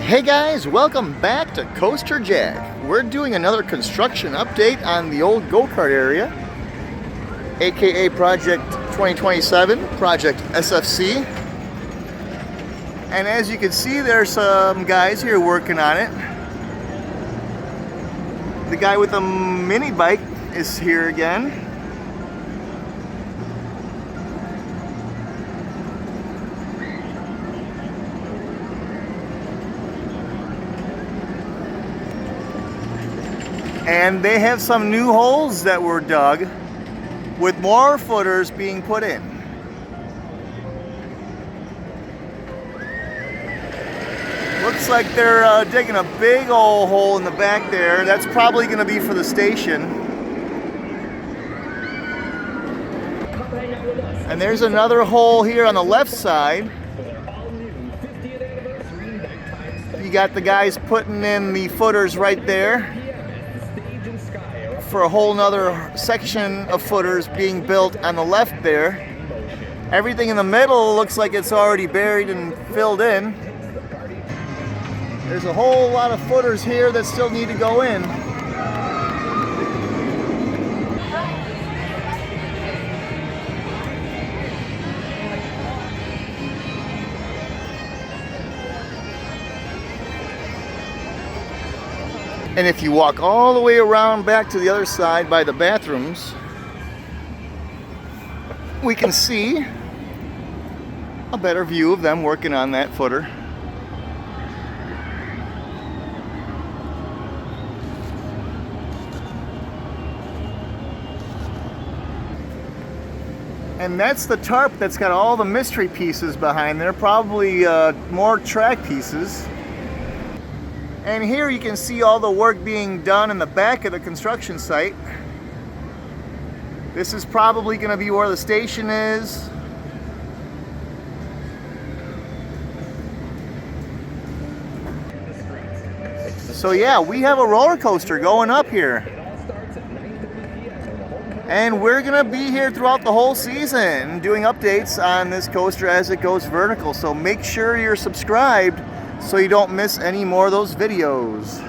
Hey guys, welcome back to Coaster Jack. We're doing another construction update on the old go-kart area, aka Project 2027, Project SFC. And as you can see, there's some guys here working on it. The guy with the mini bike is here again. And they have some new holes that were dug with more footers being put in. Looks like they're digging a big old hole in the back there. That's probably going to be for the station. And there's another hole here on the left side. You got the guys putting in the footers right there for a whole nother section of footers being built on the left there. Everything in the middle looks like it's already buried and filled in. There's a whole lot of footers here that still need to go in. And if you walk all the way around back to the other side by the bathrooms, we can see a better view of them working on that footer. And that's the tarp that's got all the mystery pieces behind there, probably more track pieces. And here you can see all the work being done in the back of the construction site. This is probably going to be where the station is. So yeah, we have a roller coaster going up here. And we're going to be here throughout the whole season doing updates on this coaster as it goes vertical. So make sure you're subscribed so you don't miss any more of those videos.